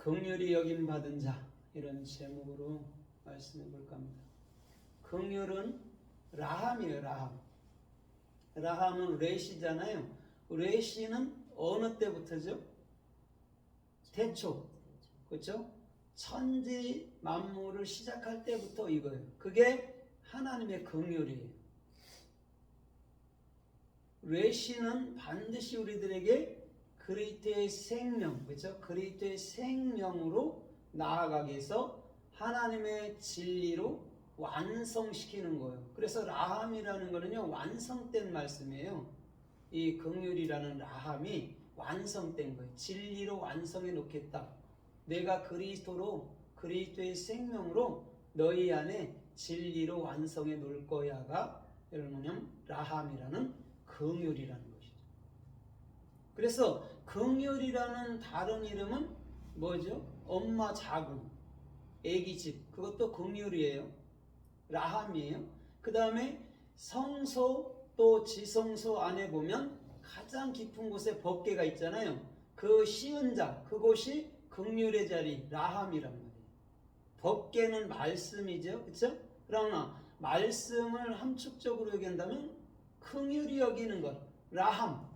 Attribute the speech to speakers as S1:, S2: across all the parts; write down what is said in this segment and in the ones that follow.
S1: 긍휼히 여김 받은 자, 이런 제목으로 말씀해 볼까 합니다. 긍휼은 라함이에요. 라함은 레시잖아요. 레시는 어느 때부터죠? 태초, 그렇죠? 천지 만물을 시작할 때부터 이거예요. 그게 하나님의 긍휼이에요. 레시는 반드시 우리들에게 그리스도의 생명, 그렇죠? 그리스도의 생명으로 나아가게 해서 하나님의 진리로 완성시키는 거예요. 그래서 라함이라는 거는요, 완성된 말씀이에요. 이 긍휼이라는 라함이 완성된 거예요. 진리로 완성해 놓겠다. 내가 그리스도로, 그리스도의 생명으로 너희 안에 진리로 완성해 놓을 거야가 여러분 라함이라는 긍휼이라는 것이죠. 그래서 긍휼이라는 다른 이름은 뭐죠? 엄마 자궁, 아기 집, 그것도 긍휼이에요. 라함이에요. 그 다음에 성소 또 지성소 안에 보면 가장 깊은 곳에 법궤가 있잖아요. 그 시은 자, 그곳이 긍휼의 자리, 라함이란 말이에요. 법궤는 말씀이죠. 그렇죠? 그러나 말씀을 함축적으로 얘기한다면 긍휼히 여기는 것, 라함.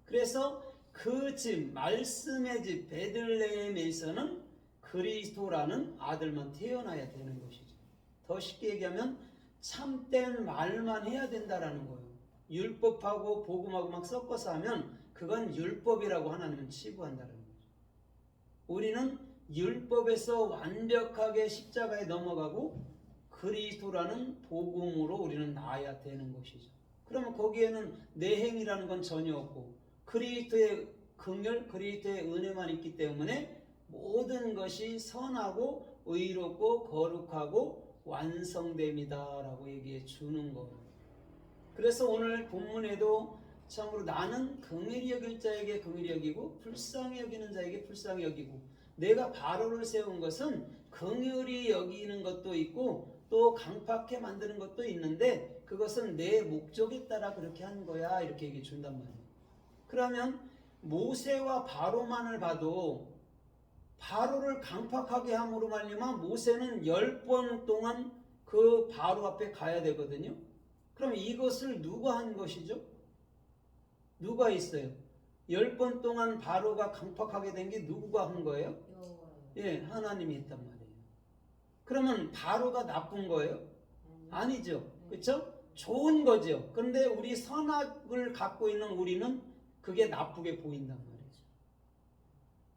S1: 그래서 그 집, 말씀의 집 베들레헴에서는 그리스도라는 아들만 태어나야 되는 것이죠. 더 쉽게 얘기하면 참된 말만 해야 된다라는 거예요. 율법하고 복음하고 막 섞어서 하면 그건 율법이라고 하나님은 치부한다는 거죠. 우리는 율법에서 완벽하게 십자가에 넘어가고 그리스도라는 복음으로 우리는 나아야 되는 것이죠. 그러면 거기에는 내 행위라는 건 전혀 없고 그리스도의 긍휼, 그리스도의 은혜만 있기 때문에 모든 것이 선하고 의롭고 거룩하고 완성됩니다라고 얘기해 주는 거예요. 그래서 오늘 본문에도 참으로 나는 긍휼히 여길 자에게 긍휼히 여기고 불쌍히 여기는 자에게 불쌍히 여기고, 내가 바로를 세운 것은 긍휼히 여기는 것도 있고 또 강팍해 만드는 것도 있는데 그것은 내 목적에 따라 그렇게 한 거야, 이렇게 얘기해 준단 말이에요. 그러면 모세와 바로만을 봐도 바로를 강팍하게 함으로 말미암아 모세는 10번 동안 그 바로 앞에 가야 되거든요. 그럼 이것을 누가 한 것이죠? 누가 있어요? 10번 동안 바로가 강팍하게 된 게 누가 한 거예요? 예, 하나님이 했단 말이에요. 그러면 바로가 나쁜 거예요? 아니죠. 그렇죠? 좋은 거죠. 그런데 우리 선악을 갖고 있는 우리는 그게 나쁘게 보인단 말이죠.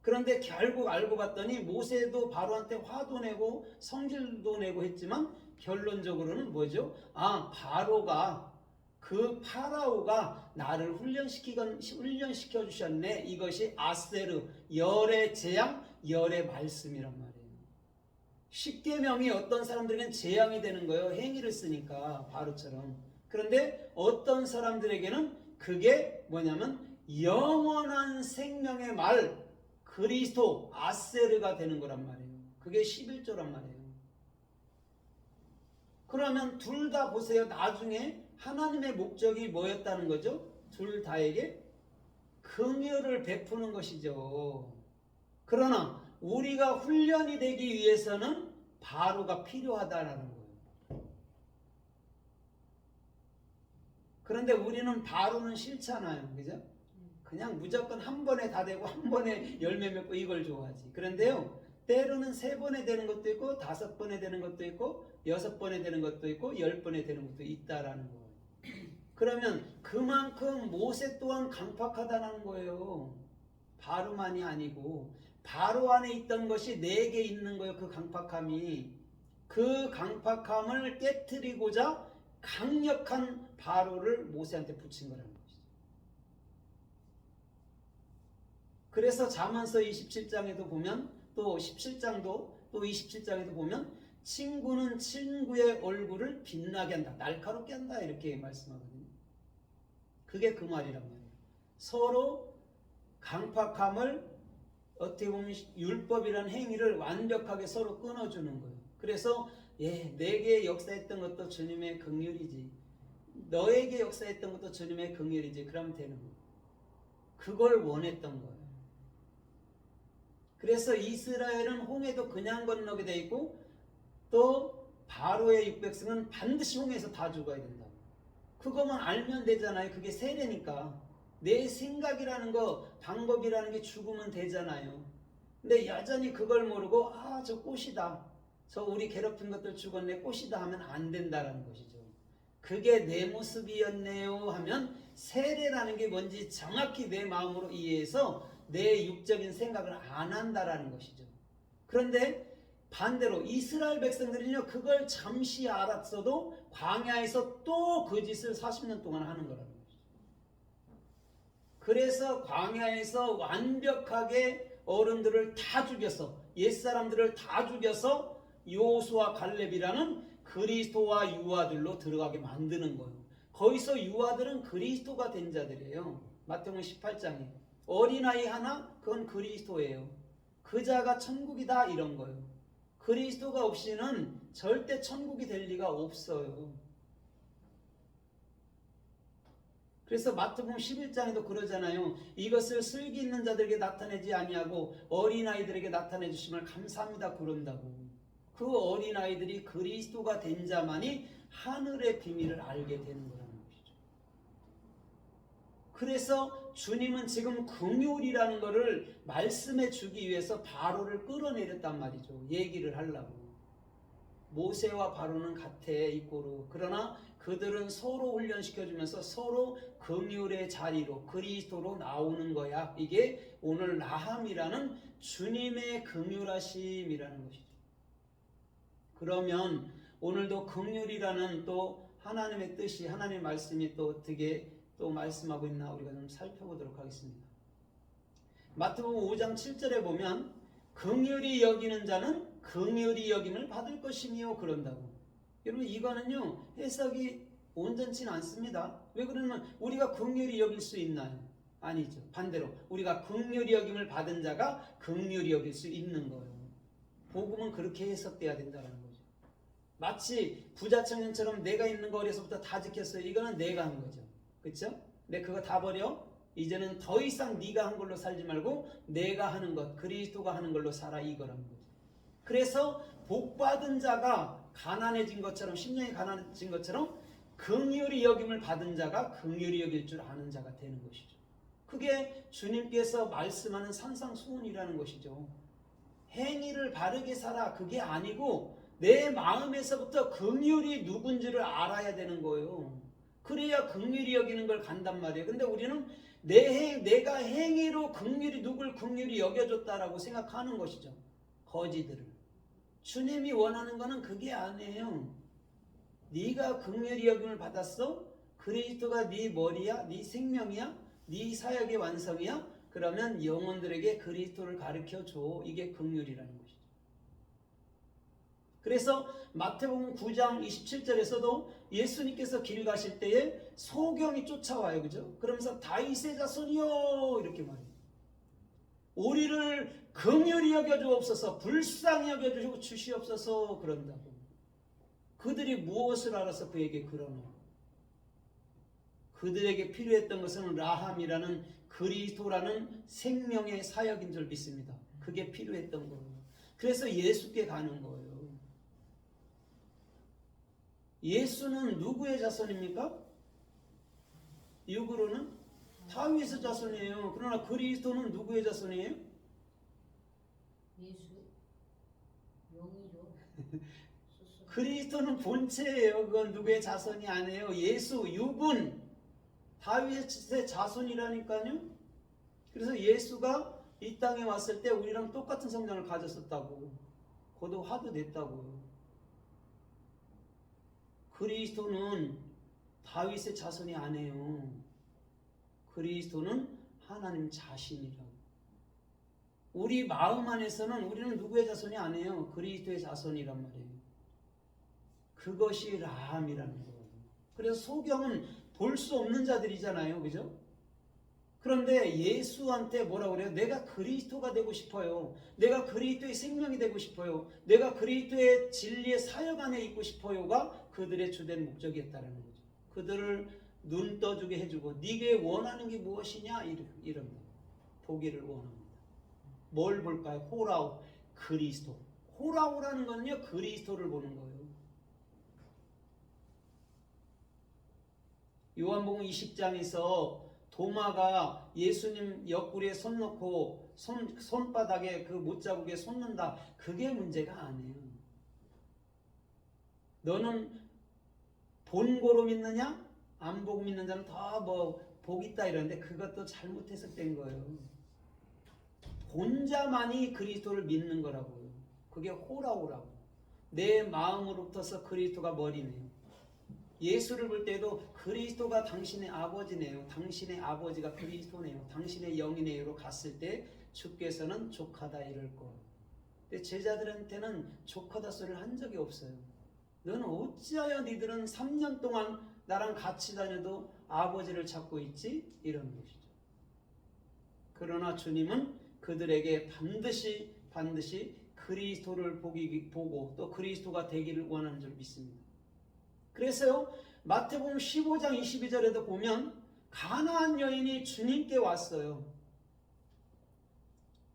S1: 그런데 결국 알고 봤더니 모세도 바로한테 화도 내고 성질도 내고 했지만 결론적으로는 뭐죠? 바로가, 그 파라오가 나를 훈련시켜 주셨네. 이것이 아세르, 열의 재앙, 열의 말씀이란 말이에요. 십계명이 어떤 사람들에게는 재앙이 되는 거예요. 행위를 쓰니까 바로처럼. 그런데 어떤 사람들에게는 그게 뭐냐면 영원한 생명의 말, 그리스도, 아세르가 되는 거란 말이에요. 그게 11조란 말이에요. 그러면 둘 다 보세요. 나중에 하나님의 목적이 뭐였다는 거죠? 둘 다에게 긍휼을 베푸는 것이죠. 그러나 우리가 훈련이 되기 위해서는 바로가 필요하다라는 거예요. 그런데 우리는 바로는 싫잖아요. 그죠? 그냥 무조건 한 번에 다 되고 한 번에 열매 맺고 이걸 좋아하지. 그런데요, 때로는 3번에 되는 것도 있고 5번에 되는 것도 있고 6번에 되는 것도 있고 10번에 되는 것도 있다라는 거예요. 그러면 그만큼 모세 또한 강팍하다는 거예요. 바로만이 아니고 바로 안에 있던 것이 내게 있는 거예요. 그 강팍함이. 그 강팍함을 깨트리고자 강력한 바로를 모세한테 붙인 거라는 것이죠. 그래서 잠언서 27장에도 보면 또 17장도 또 27장에도 보면 친구는 친구의 얼굴을 빛나게 한다, 날카롭게 한다, 이렇게 말씀하거든요. 그게 그 말이란 말이에요. 서로 강팍함을 어떻게 보면 율법이라는 행위를 완벽하게 서로 끊어주는 거예요. 그래서 내게 역사했던 것도 주님의 긍휼이지, 너에게 역사했던 것도 주님의 긍휼이지, 그러면 되는 거예요. 그걸 원했던 거예요. 그래서 이스라엘은 홍해도 그냥 건너게 돼 있고 또 바로의 600승은 반드시 홍해에서 다 죽어야 된다. 그거만 알면 되잖아요. 그게 세례니까. 내 생각이라는 거, 방법이라는 게 죽으면 되잖아요. 근데 여전히 그걸 모르고 저 꽃이다. 저 우리 괴롭힌 것들 죽었네. 꽃이다 하면 안 된다라는 것이죠. 그게 내 모습이었네요 하면 세례라는 게 뭔지 정확히 내 마음으로 이해해서 내 육적인 생각을 안 한다라는 것이죠. 그런데 반대로 이스라엘 백성들은요, 그걸 잠시 알았어도 광야에서 또 그 짓을 40년 동안 하는 거라는 거죠. 그래서 광야에서 완벽하게 어른들을 다 죽여서, 옛사람들을 다 죽여서 여호수아 갈렙이라는 그리스도와 유아들로 들어가게 만드는 거예요. 거기서 유아들은 그리스도가 된 자들이에요. 마태복음 18장에 어린아이 하나, 그건 그리스도예요. 그 자가 천국이다, 이런 거예요. 그리스도가 없이는 절대 천국이 될 리가 없어요. 그래서 마태복음 11장에도 그러잖아요. 이것을 슬기 있는 자들에게 나타내지 아니하고 어린아이들에게 나타내 주심을 감사합니다, 그런다고. 그 어린아이들이 그리스도가 된 자만이 하늘의 비밀을 알게 되는 거라는 것이죠. 그래서 주님은 지금 긍휼이라는 것을 말씀해 주기 위해서 바로를 끌어내렸단 말이죠. 얘기를 하려고. 모세와 바로는 같아 이꼬로. 그러나 그들은 서로 훈련시켜주면서 서로 긍휼의 자리로 그리스도로 나오는 거야. 이게 오늘 나함이라는 주님의 긍휼하심이라는 것이죠. 그러면 오늘도 긍휼이라는 또 하나님의 뜻이, 하나님의 말씀이 또 어떻게 또 말씀하고 있나 우리가 좀 살펴보도록 하겠습니다. 마태복음 5장 7절에 보면 긍휼히 여기는 자는 긍휼히 여김을 받을 것이니요, 그런다고. 여러분, 이거는요 해석이 온전치는 않습니다. 왜 그러면 우리가 긍휼히 여길 수 있나요? 아니죠. 반대로 우리가 긍휼히 여김을 받은 자가 긍휼히 여길 수 있는 거예요. 복음은 그렇게 해석돼야 된다는 거죠. 마치 부자 청년처럼 내가 있는 거 어려서부터 다 지켰어요. 이거는 내가 한 거죠. 그렇죠? 근데 그거 다 버려. 이제는 더 이상 네가 한 걸로 살지 말고 내가 하는 것, 그리스도가 하는 걸로 살아, 이거라는 거죠. 그래서 복받은 자가 가난해진 것처럼, 심령이 가난해진 것처럼 긍휼히 여김을 받은 자가 긍휼히 여길 줄 아는 자가 되는 것이죠. 그게 주님께서 말씀하는 산상수훈이라는 것이죠. 행위를 바르게 살아, 그게 아니고 내 마음에서부터 긍휼이 누군지를 알아야 되는 거예요. 그래야 긍휼히 여기는 걸 간단 말이에요. 근데 우리는 내가 행위로 긍휼히 누굴 긍휼히 여겨줬다라고 생각하는 것이죠. 거지들을. 주님이 원하는 거는 그게 아니에요. 네가 긍휼히 여김을 받았어? 그리스도가 네 머리야? 네 생명이야? 네 사역의 완성이야? 그러면 영혼들에게 그리스도를 가르쳐줘. 이게 긍휼이라는 것이죠. 그래서 마태복음 9장 27절에서도 예수님께서 길 가실 때에 소경이 쫓아와요. 그죠? 그러면서 다윗의 자손이요, 이렇게 말해요. 우리를 긍휼히 여겨주옵소서, 불쌍히 여겨주시옵소서, 그런다고. 그들이 무엇을 알아서 그에게 그러나? 그들에게 필요했던 것은 라함이라는 그리스도라는 생명의 사역인 줄 믿습니다. 그게 필요했던 거예요. 그래서 예수께 가는 거예요. 예수는 누구의 자손입니까? 육으로는 다윗의 자손이에요. 그러나 그리스도는 누구의 자손이에요?
S2: 예수 영이죠.
S1: 그리스도는 본체예요. 그건 누구의 자손이 아니에요. 예수 육은 다윗의 자손이라니까요. 그래서 예수가 이 땅에 왔을 때 우리랑 똑같은 성장을 가졌었다고. 그도 화도 냈다고요. 그리스도는 다윗의 자손이 아니에요. 그리스도는 하나님 자신이라고. 우리 마음 안에서는 우리는 누구의 자손이 아니에요. 그리스도의 자손이란 말이에요. 그것이 라함이라는 거예요. 그래서 소경은 볼 수 없는 자들이잖아요. 그죠? 그런데 예수한테 뭐라고 그래요? 내가 그리스도가 되고 싶어요. 내가 그리스도의 생명이 되고 싶어요. 내가 그리스도의 진리의 사역 안에 있고 싶어요가 그들의 주된 목적이었다는 거죠. 그들을 눈 떠주게 해주고 네게 원하는 게 무엇이냐? 이런 보기를 원합니다. 뭘 볼까요? 호라우, 그리스도. 호라우라는 거는요, 그리스도를 보는 거예요. 요한복음 20장에서 도마가 예수님 옆구리에 손 넣고 손바닥에 그 못자국에 손 넣는다. 그게 문제가 아니에요. 너는 본고로 믿느냐? 안 보고 믿는 자는 더 복 있다 이러는데 그것도 잘못 해석된 거예요. 본자만이 그리스도를 믿는 거라고요. 그게 호라오라고. 내 마음으로부터서 그리스도가 머리네요. 예수를 볼 때도 그리스도가 당신의 아버지네요. 당신의 아버지가 그리스도네요. 당신의 영이네요로 갔을 때 주께서는 족하다 이럴 거예요. 근데 제자들한테는 족하다 소리를 한 적이 없어요. 너는 어찌하여 니들은 3년 동안 나랑 같이 다녀도 아버지를 찾고 있지? 이런 것이죠. 그러나 주님은 그들에게 반드시 그리스도를 보고 또 그리스도가 되기를 원하는 줄 믿습니다. 그래서요, 마태복음 15장 22절에도 보면 가나안 여인이 주님께 왔어요.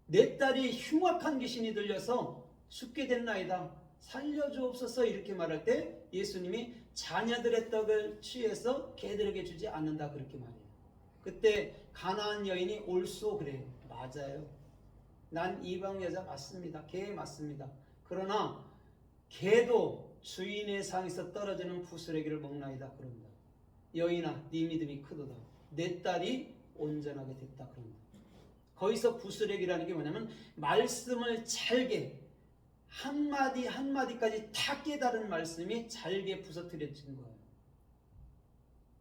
S1: 내 딸이 흉악한 귀신이 들려서 죽게 됐나이다. 살려주옵소서 이렇게 말할 때 예수님이 자녀들의 떡을 취해서 개들에게 주지 않는다 그렇게 말해요. 그때 가나안 여인이 옳소 그래요. 맞아요. 난 이방 여자 맞습니다. 개 맞습니다. 그러나 개도 주인의 상에서 떨어지는 부스러기를 먹나이다 그런다. 여인아 네 믿음이 크도다. 내 딸이 온전하게 됐다 그런다. 거기서 부스러기라는 게 뭐냐면 말씀을 잘게 한마디 한마디까지 다 깨달은 말씀이 잘게 부서뜨려진 거예요.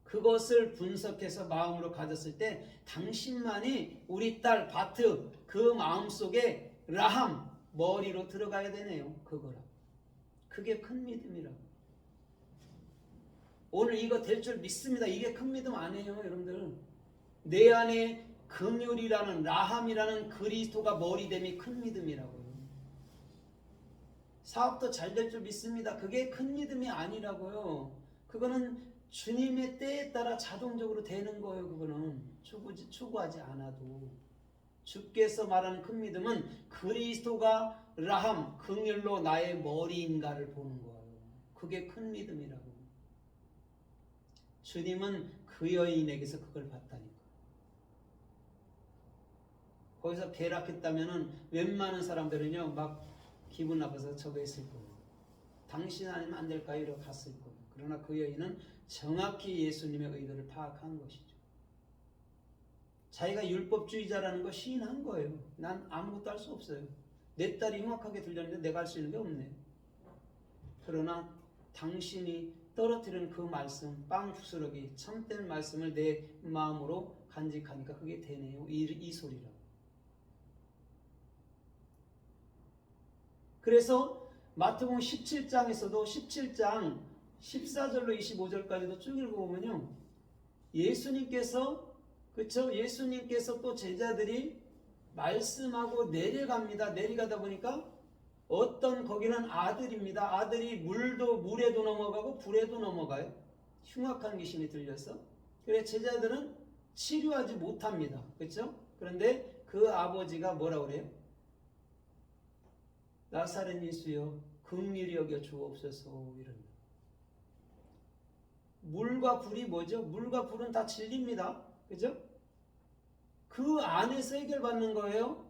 S1: 그것을 분석해서 마음으로 가졌을 때 당신만이 우리 딸 바트 그 마음속에 라함 머리로 들어가야 되네요. 그거라. 그게 큰 믿음이라고. 오늘 이거 될 줄 믿습니다. 이게 큰 믿음 아니에요, 여러분들. 내 안에 긍휼이라는 라함이라는 그리스도가 머리됨이 큰 믿음이라고요. 사업도 잘 될 줄 믿습니다. 그게 큰 믿음이 아니라고요. 그거는 주님의 때에 따라 자동적으로 되는 거예요. 그거는 추구하지 않아도. 주께서 말하는 큰 믿음은 그리스도가 라함, 긍휼로 나의 머리인가를 보는 거예요. 그게 큰 믿음이라고. 주님은 그 여인에게서 그걸 봤다니까. 거기서 개락했다면은 웬만한 사람들은요 막 기분 나빠서 저거 했을 거예요. 당신 아니면 안 될까요? 이러고 갔을 거예요. 그러나 그 여인은 정확히 예수님의 의도를 파악한 것이죠. 자기가 율법주의자라는 거 시인한 거예요. 난 아무것도 할 수 없어요. 내 딸이 흉악하게 들렸는데 내가 할 수 있는 게 없네. 그러나 당신이 떨어뜨리는 그 말씀, 빵 부스러기, 참된 말씀을 내 마음으로 간직하니까 그게 되네요. 이 소리라고. 그래서 마태복음 17장에서도 17장 14절로 25절까지도 쭉 읽어보면요. 예수님께서 예수님께서 또 제자들이 말씀하고 내려갑니다. 내려가다 보니까 어떤 거기는 아들입니다. 아들이 물에도 넘어가고 불에도 넘어가요. 흉악한 귀신이 들려서. 그래 제자들은 치료하지 못합니다. 그렇죠? 그런데 그 아버지가 뭐라고 그래요? 나사렛 예수여 긍휼히 여겨 주옵소서 이런다. 물과 불이 뭐죠? 물과 불은 다 진리입니다. 그죠? 그 안에서 해결받는 거예요.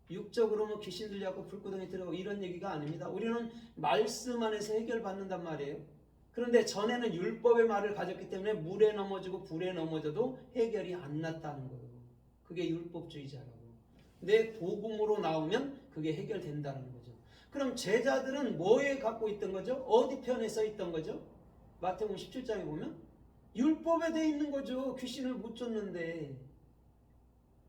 S1: 육적으로 뭐 귀신 들려갖고 불구덩이 들어가고 이런 얘기가 아닙니다. 우리는 말씀 안에서 해결받는단 말이에요. 그런데 전에는 율법의 말을 가졌기 때문에 물에 넘어지고 불에 넘어져도 해결이 안 났다는 거예요. 그게 율법주의자라고. 내 복음으로 나오면 그게 해결된다는 거죠. 그럼 제자들은 뭐에 갖고 있던 거죠? 어디 편에 서 있던 거죠? 마태복음 17장에 보면 율법에 돼 있는 거죠. 귀신을 못 쫓는데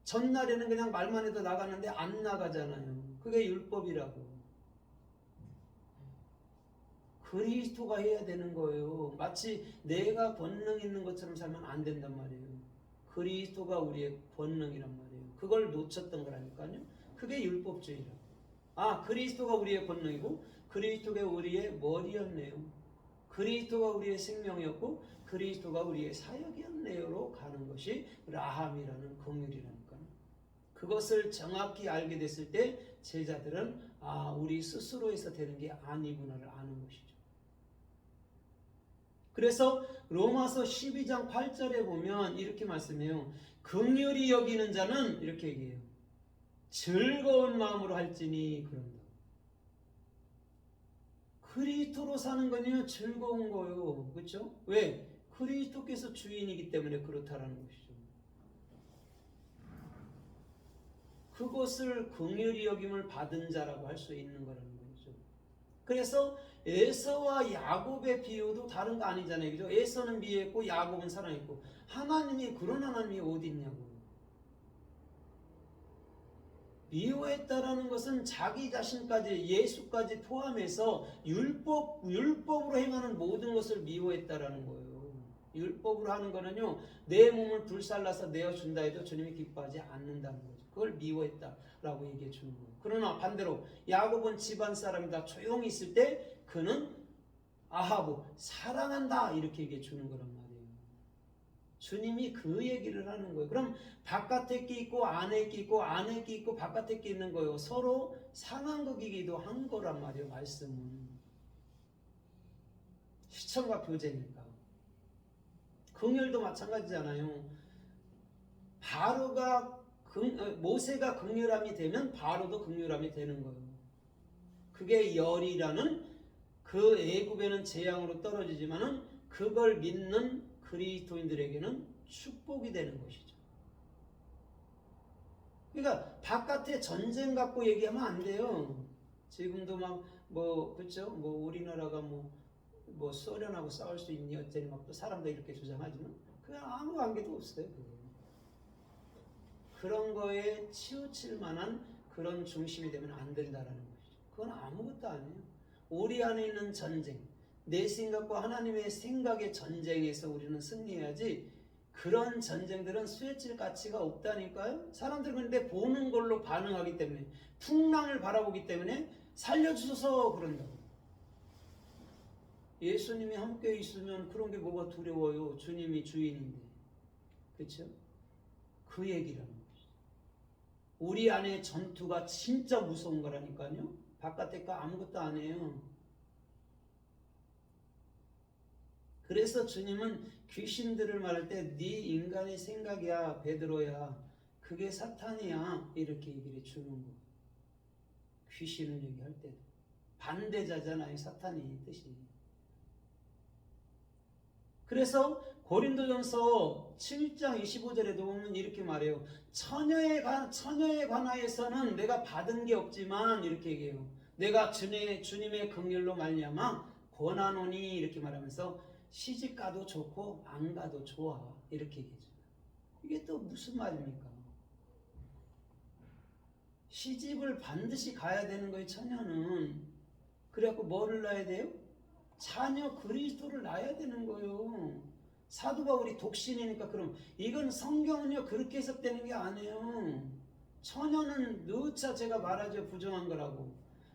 S1: 전날에는 그냥 말만 해도 나가는데 안 나가잖아요. 그게 율법이라고. 그리스도가 해야 되는 거예요. 마치 내가 권능 있는 것처럼 살면 안 된단 말이에요. 그리스도가 우리의 권능이란 말이에요. 그걸 놓쳤던 거라니까요. 그게 율법주의라고. 그리스도가 우리의 권능이고 그리스도가 우리의 머리였네요. 그리스도가 우리의 생명이었고 그리스도가 우리의 사역이었네요로 가는 것이 라함이라는 긍휼이라니까요. 그것을 정확히 알게 됐을 때 제자들은 우리 스스로 해서 되는 게 아니구나를 아는 것이죠. 그래서 로마서 12장 8절에 보면 이렇게 말씀해요. 긍휼히 여기는 자는 이렇게 얘기해요. 즐거운 마음으로 할지니 그런다. 그리스도로 사는 거는 즐거운 거예요. 그렇죠? 왜? 그리스도께서 주인이기 때문에 그렇다라는 것이죠. 그것을 긍휼히 여김을 받은 자라고 할 수 있는 거라는 거죠. 그래서 에서와 야곱의 비유도 다른 거 아니잖아요. 그죠? 에서는 미워했고 야곱은 사랑했고 하나님이 그런 하나님이 어디 있냐고. 미워했다라는 것은 자기 자신까지 예수까지 포함해서 율법으로 행하는 모든 것을 미워했다라는 거예요. 율법으로 하는 거는요, 내 몸을 불살라서 내어준다 해도 주님이 기뻐하지 않는다는 거죠. 그걸 미워했다라고 얘기해 주는 거예요. 그러나 반대로 야곱은 집안 사람이다 조용히 있을 때 그는 아하브 사랑한다 이렇게 얘기해 주는 거란 말이에요. 주님이 그 얘기를 하는 거예요. 그럼 바깥에 게 있고 안에 게 있고 안에 게 있고 바깥에 게 있는 거예요. 서로 상황극이기도 한 거란 말이에요. 말씀은 시청과 교제니까. 긍휼도 마찬가지잖아요. 모세가 긍휼함이 되면 바로도 긍휼함이 되는 거예요. 그게 열이라는 그 애굽에는 재앙으로 떨어지지만은 그걸 믿는 그리스도인들에게는 축복이 되는 것이죠. 그러니까 바깥에 전쟁 갖고 얘기하면 안 돼요. 지금도 그렇죠? 우리나라가 소련하고 싸울 수 있니 어쩌니 또 사람들 이렇게 주장하지만 그냥 아무 관계도 없어요. 그런 거에 치우칠 만한 그런 중심이 되면 안 된다라는 것이죠. 그건 아무것도 아니에요. 우리 안에 있는 전쟁, 내 생각과 하나님의 생각의 전쟁에서 우리는 승리해야지 그런 전쟁들은 스웨칠 가치가 없다니까요. 사람들은 근데 보는 걸로 반응하기 때문에 풍랑을 바라보기 때문에 살려주셔서 그런다고. 예수님이 함께 있으면 그런 게 뭐가 두려워요. 주님이 주인인데. 그렇죠? 그 얘기라는 거죠. 우리 안에 전투가 진짜 무서운 거라니까요. 바깥에 거 아무것도 안 해요. 그래서 주님은 귀신들을 말할 때 네 인간의 생각이야 베드로야 그게 사탄이야 이렇게 얘기를 주는 거. 귀신을 얘기할 때도 반대자잖아요. 사탄이 뜻이. 그래서 고린도전서 7장 25절에도 보면 이렇게 말해요. 처녀에 관하여서는 내가 받은 게 없지만 이렇게 얘기해요. 내가 주님의 긍휼로 말미암아 권하노니 이렇게 말하면서 시집 가도 좋고 안 가도 좋아 이렇게 얘기해줘요. 이게 또 무슨 말입니까? 시집을 반드시 가야 되는 거예요. 처녀는. 그래갖고 뭐를 낳아야 돼요? 자녀 그리스도를 낳아야 되는 거예요. 사도 바울이 독신이니까 그럼 이건 성경은요 그렇게 해석되는 게 아니에요. 처녀는 누차 제가 말하죠. 부정한 거라고.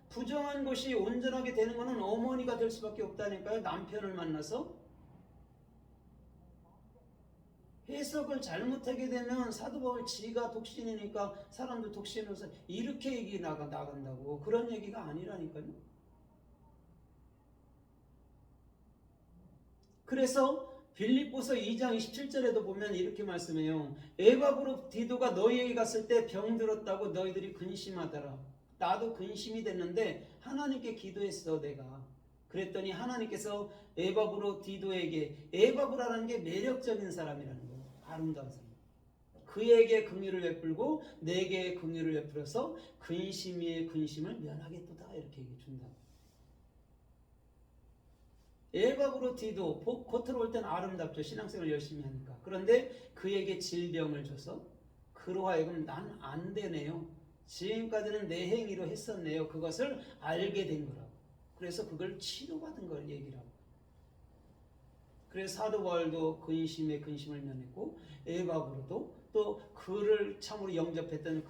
S1: 부정한 것이 온전하게 되는 거는 어머니가 될 수밖에 없다니까요. 남편을 만나서. 해석을 잘못하게 되면 사도 바울 지가 독신이니까 사람도 독신으로서 이렇게 얘기 나간다고. 그런 얘기가 아니라니까요. 그래서 빌립보서 2장 27절에도 보면 이렇게 말씀해요. 에바브로디도가 너희에게 갔을 때 병들었다고 너희들이 근심하더라. 나도 근심이 됐는데 하나님께 기도했어 내가. 그랬더니 하나님께서 에바브로디도에게 에바브라는 게 매력적인 사람이라는 거예요. 아름다운 사람. 그에게 긍휼을 베풀고 내게 긍휼을 베풀어서 근심 위에 근심을 면하겠도다 이렇게 얘기해 준다. 에바브로디도 겉으로 올 때는 아름답죠. 신앙생활 열심히 하니까. 그런데 그에게 질병을 줘서 그로 하여금 난 안 되네요. 지금까지는 내 행위로 했었네요. 그것을 알게 된 거라고. 그래서 그걸 치료받은 걸 얘기를 하고. 그래서 사도 바울도 근심에 근심을 면했고 에바브로도 또 그를 참으로 영접했던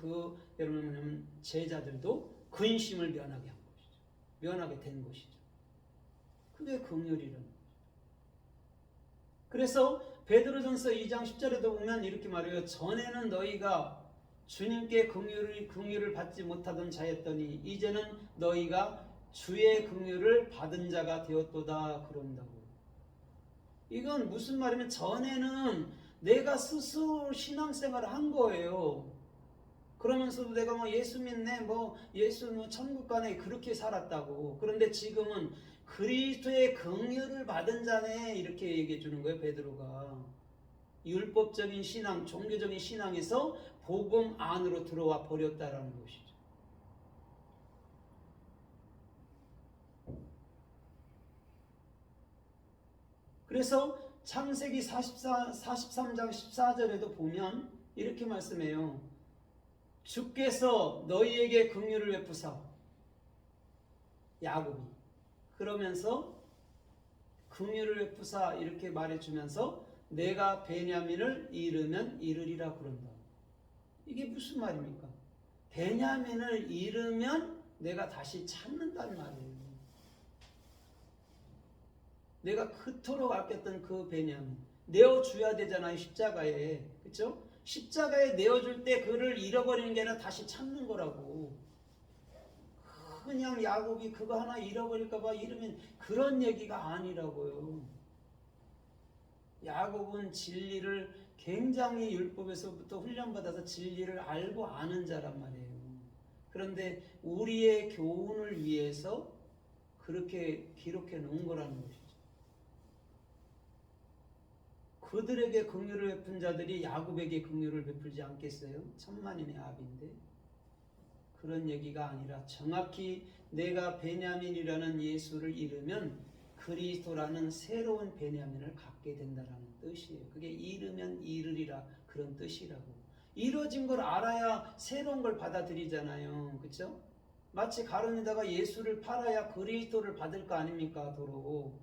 S1: 여러분 제자들도 근심을 면하게 한 것이죠. 면하게 된 것이죠. 그게 긍휼이라는 거죠. 그래서 베드로전서 2장 10절에도 보면 이렇게 말해요. 전에는 너희가 주님께 긍휼을 받지 못하던 자였더니 이제는 너희가 주의 긍휼을 받은 자가 되었도다 그런다고. 이건 무슨 말이면 전에는 내가 스스로 신앙생활을 한 거예요. 그러면서도 내가 뭐 예수 믿네, 뭐 예수 뭐 천국 가네 그렇게 살았다고. 그런데 지금은 그리스도의 긍휼을 받은 자네 이렇게 얘기해 주는 거예요, 베드로가. 율법적인 신앙, 종교적인 신앙에서 복음 안으로 들어와 버렸다라는 것이죠. 그래서 창세기 43장 14절에도 보면 이렇게 말씀해요. 주께서 너희에게 긍휼을 베푸사, 야곱이 그러면서 긍휼을 베푸사 이렇게 말해주면서 내가 베냐민을 잃으면 잃으리라 그런다. 이게 무슨 말입니까? 베냐민을 잃으면 내가 다시 찾는단 말이에요. 내가 그토록 아꼈던 그 베냐민 내어줘야 되잖아요, 십자가에. 그렇죠? 십자가에 내어줄 때 그를 잃어버리는 게 아니라 다시 찾는 거라고. 그냥 야곱이 그거 하나 잃어버릴까봐 이러면 그런 얘기가 아니라고요. 야곱은 진리를 굉장히 율법에서부터 훈련받아서 진리를 알고 아는 자란 말이에요. 그런데 우리의 교훈을 위해서 그렇게 기록해 놓은 거라는 것이죠. 그들에게 긍휼을 베푼 자들이 야곱에게 긍휼을 베풀지 않겠어요? 천만인의 압인데. 그런 얘기가 아니라 정확히 내가 베냐민이라는 예수를 잃으면 그리스도라는 새로운 베냐민을 갖게 된다라는 뜻이에요. 그게 잃으면 잃으리라 그런 뜻이라고. 이루어진 걸 알아야 새로운 걸 받아들이잖아요. 그렇죠? 마치 가론에다가 예수를 팔아야 그리스도를 받을 거 아닙니까? 도로.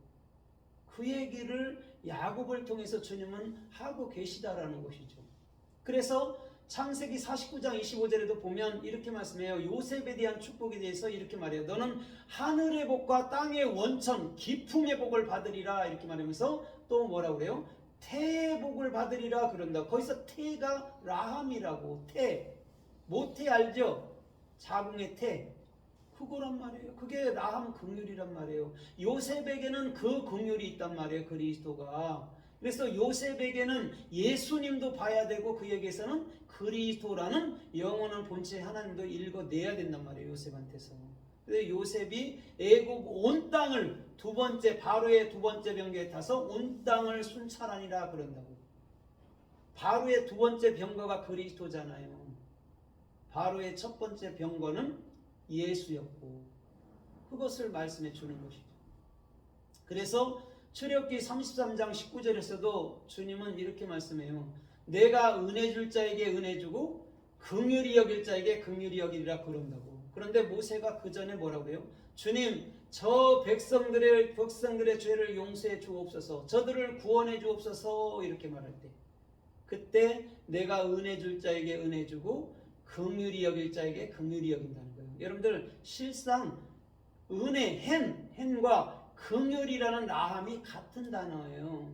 S1: 그 얘기를 야곱을 통해서 주님은 하고 계시다라는 것이죠. 그래서 창세기 49장 25절에도 보면 이렇게 말씀해요. 요셉에 대한 축복에 대해서 이렇게 말해요. 너는 하늘의 복과 땅의 원천 기품의 복을 받으리라 이렇게 말하면서 또 뭐라고 그래요? 태의 복을 받으리라 그런다. 거기서 태가 라함이라고. 태 모태 알죠? 자궁의 태 그거란 말이에요. 그게 라함 긍휼이란 말이에요. 요셉에게는 그 긍휼이 있단 말이에요. 그리스도가. 그래서 요셉에게는 예수님도 봐야 되고 그에게서는 그리스도라는 영원한 본체 하나님도 읽어내야 된단 말이에요. 요셉한테서. 그래서 요셉이 애굽 온 땅을 두 번째 바로의 두 번째 병거에 타서 온 땅을 순찰하니라 그런다고. 바로의 두 번째 병거가 그리스도잖아요. 바로의 첫 번째 병거는 예수였고 그것을 말씀해 주는 것이죠. 그래서 출애굽기 33장 19절에서도 주님은 이렇게 말씀해요. 내가 은혜 줄 자에게 은혜 주고 긍휼히 여길 자에게 긍휼히 여기리라 그런다고. 그런데 모세가 그 전에 뭐라고 해요? 주님 저 백성들의 죄를 용서해 주옵소서, 저들을 구원해 주옵소서 이렇게 말할 때 그때 내가 은혜 줄 자에게 은혜 주고 긍휼히 여길 자에게 긍휼히 여긴다는 거예요. 여러분들 실상 은혜, 헨과 긍휼이라는 라함이 같은 단어예요.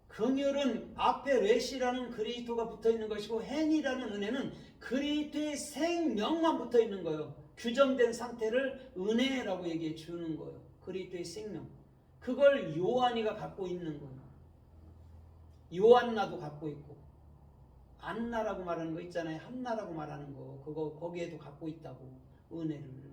S1: 긍휼은 앞에 레시라는 그리스도가 붙어있는 것이고 헨이라는 은혜는 그리스도의 생명만 붙어있는 거예요. 규정된 상태를 은혜라고 얘기해 주는 거예요. 그리스도의 생명. 그걸 요한이가 갖고 있는 거예요. 요한나도 갖고 있고 안나라고 말하는 거 있잖아요. 한나라고 말하는 거 그거 거기에도 갖고 있다고 은혜를.